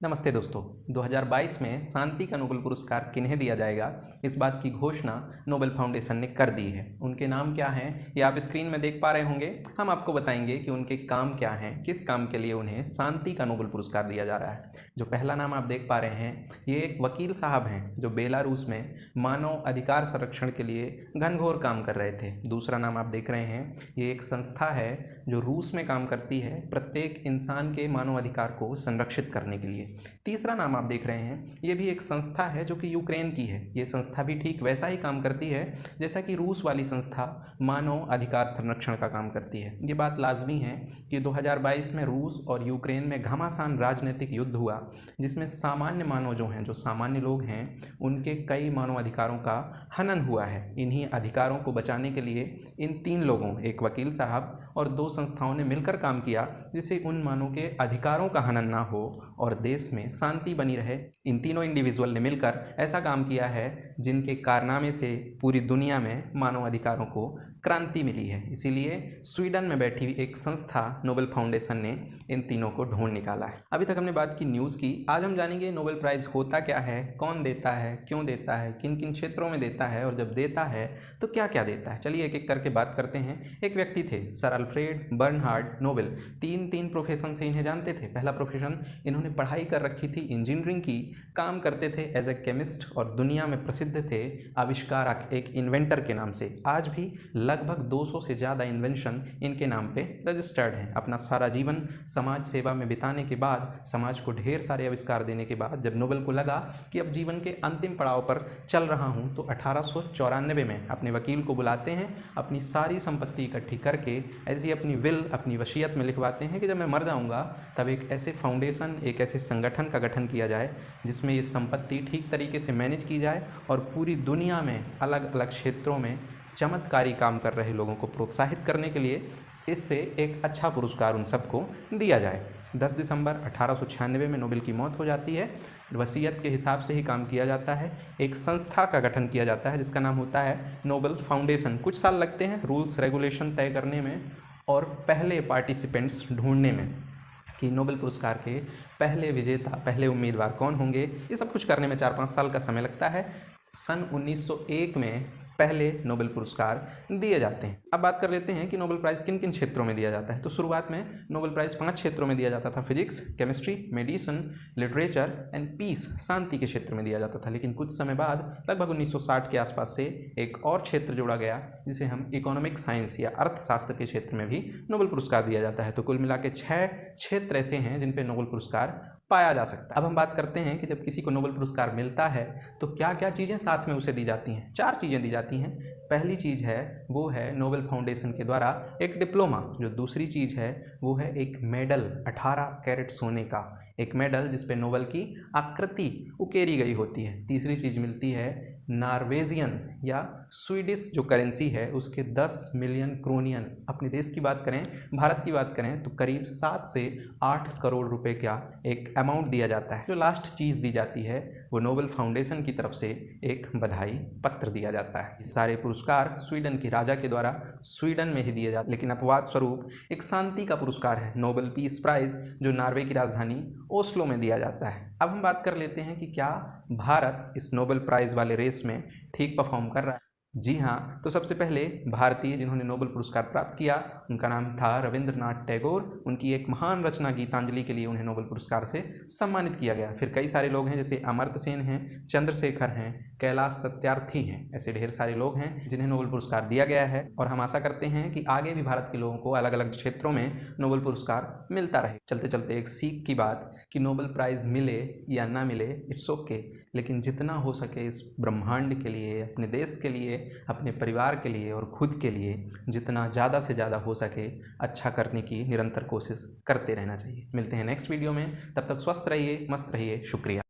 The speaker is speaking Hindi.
नमस्ते दोस्तों। 2022 में शांति का नोबेल पुरस्कार किन्हें दिया जाएगा, इस बात की घोषणा नोबेल फाउंडेशन ने कर दी है। उनके नाम क्या हैं ये आप स्क्रीन में देख पा रहे होंगे। हम आपको बताएंगे कि उनके काम क्या हैं, किस काम के लिए उन्हें शांति का नोबेल पुरस्कार दिया जा रहा है। जो पहला नाम आप देख पा रहे हैं, ये एक वकील साहब हैं जो बेलारूस में मानव अधिकार संरक्षण के लिए घनघोर काम कर रहे थे। दूसरा नाम आप देख रहे हैं, ये एक संस्था है जो रूस में काम करती है प्रत्येक इंसान के मानव अधिकार को संरक्षित करने के लिए। तीसरा नाम आप देख रहे हैं, ये भी एक संस्था है जो कि यूक्रेन की है। ये संस्था भी ठीक वैसा ही काम करती है जैसा कि रूस वाली संस्था मानव अधिकार संरक्षण का काम करती है। ये बात लाजमी है कि 2022 में रूस और यूक्रेन में घमासान राजनीतिक युद्ध हुआ, जिसमें सामान्य मानव जो सामान्य लोग हैं, उनके कई मानव अधिकारों का हनन हुआ है। इन्हीं अधिकारों को बचाने के लिए इन तीन लोगों, एक वकील साहब और दो संस्थाओं ने मिलकर काम किया, जिससे उन मानव के अधिकारों का हनन ना हो और देश में शांति बनी रहे। इन तीनों इंडिविजुअल ने मिलकर ऐसा काम किया है जिनके कारनामे से पूरी दुनिया में मानव अधिकारों को क्रांति मिली है। इसीलिए स्वीडन में बैठी एक संस्था नोबेल फाउंडेशन ने इन तीनों को ढूंढ निकाला है। अभी तक हमने बात की न्यूज़ की, आज हम जानेंगे नोबेल प्राइज़ होता क्या है, कौन देता है, क्यों देता है, किन किन क्षेत्रों में देता है और जब देता है तो क्या क्या देता है। चलिए एक एक करके बात करते हैं। एक व्यक्ति थे सर अल्फ्रेड बर्नहार्ड नोबेल। तीन प्रोफेशन से इन्हें जानते थे। पहला प्रोफेशन, इन्होंने पढ़ाई कर रखी थी इंजीनियरिंग की, काम करते थे एज ए केमिस्ट और दुनिया में प्रसिद्ध थे आविष्कारक, एक इन्वेंटर के नाम से। आज भी लगभग 200 से ज़्यादा इन्वेंशन इनके नाम पे रजिस्टर्ड हैं। अपना सारा जीवन समाज सेवा में बिताने के बाद, समाज को ढेर सारे आविष्कार देने के बाद जब नोबेल को लगा कि अब जीवन के अंतिम पड़ाव पर चल रहा हूँ, तो 1894 में अपने वकील को बुलाते हैं, अपनी सारी संपत्ति इकट्ठी करके ऐसी अपनी विल, अपनी वसीयत में लिखवाते हैं कि जब मैं मर जाऊँगा तब एक ऐसे फाउंडेशन, एक ऐसे संगठन का गठन किया जाए जिसमें ये संपत्ति ठीक तरीके से मैनेज की जाए और पूरी दुनिया में अलग अलग क्षेत्रों में चमत्कारी काम कर रहे लोगों को प्रोत्साहित करने के लिए इससे एक अच्छा पुरस्कार उन सबको दिया जाए। 10 दिसंबर 1896 में नोबेल की मौत हो जाती है। वसीयत के हिसाब से ही काम किया जाता है। एक संस्था का गठन किया जाता है जिसका नाम होता है नोबेल फाउंडेशन। कुछ साल लगते हैं रूल्स रेगुलेशन तय करने में और पहले पार्टिसिपेंट्स ढूंढने में कि नोबेल पुरस्कार के पहले विजेता, पहले उम्मीदवार कौन होंगे। ये सब कुछ करने में 4-5 साल का समय लगता है। सन 1901 में पहले नोबेल पुरस्कार दिए जाते हैं। अब बात कर लेते हैं कि नोबेल प्राइज़ किन किन क्षेत्रों में दिया जाता है। तो शुरुआत में नोबेल प्राइज़ 5 क्षेत्रों में दिया जाता था। Physics, chemistry, medicine, literature and peace, शांति के क्षेत्र में दिया जाता था। लेकिन कुछ समय बाद लगभग 1960 के आसपास से एक और क्षेत्र जोड़ा गया जिसे हम इकोनॉमिक साइंस या अर्थशास्त्र के क्षेत्र में भी नोबेल पुरस्कार दिया जाता है। तो कुल मिला के 6 क्षेत्र ऐसे हैं जिन पे नोबेल पुरस्कार पाया जा सकता है। अब हम बात करते हैं कि जब किसी को नोबेल पुरस्कार मिलता है तो क्या क्या चीज़ें साथ में उसे दी जाती हैं। 4 चीज़ें दी जाती हैं। पहली चीज़ है वो है नोबेल फाउंडेशन के द्वारा एक डिप्लोमा। जो दूसरी चीज़ है वो है एक मेडल, 18 कैरेट सोने का एक मेडल जिस पे नोबेल की आकृति उकेरी गई होती है। तीसरी चीज़ मिलती है नॉर्वेजियन या स्वीडिश जो करेंसी है उसके 10 मिलियन क्रोनियन। अपने देश की बात करें, भारत की बात करें तो करीब 7 से 8 करोड़ रुपए का एक अमाउंट दिया जाता है। जो लास्ट चीज़ दी जाती है वो नोबेल फाउंडेशन की तरफ से एक बधाई पत्र दिया जाता है। सारे पुरस्कार स्वीडन के राजा के द्वारा स्वीडन में ही दिए जाते, लेकिन अपवाद स्वरूप एक शांति का पुरस्कार है नोबेल पीस प्राइज़ जो नॉर्वे की राजधानी ओस्लो में दिया जाता है। अब हम बात कर लेते हैं कि क्या भारत इस नोबेल प्राइज़ वाले रेस में ठीक परफॉर्म कर रहा है। जी हाँ, तो सबसे पहले भारतीय जिन्होंने नोबेल पुरस्कार प्राप्त किया उनका नाम था रविंद्रनाथ टैगोर। उनकी एक महान रचना गीतांजलि के लिए उन्हें नोबेल पुरस्कार से सम्मानित किया गया। फिर कई सारे लोग हैं जैसे अमर्त्य सेन हैं, चंद्रशेखर हैं, कैलाश सत्यार्थी हैं। ऐसे ढेर सारे लोग हैं जिन्हें नोबेल पुरस्कार दिया गया है और हम आशा करते हैं कि आगे भी भारत के लोगों को अलग अलग क्षेत्रों में नोबेल पुरस्कार मिलता रहे। चलते चलते एक सीख की बात कि नोबेल प्राइज़ मिले या ना मिले इट्स ओके, लेकिन जितना हो सके इस ब्रह्मांड के लिए, अपने देश के लिए, अपने परिवार के लिए और खुद के लिए जितना ज़्यादा से ज़्यादा हो सके अच्छा करने की निरंतर कोशिश करते रहना चाहिए। मिलते हैं नेक्स्ट वीडियो में, तब तक स्वस्थ रहिए, मस्त रहिए। शुक्रिया।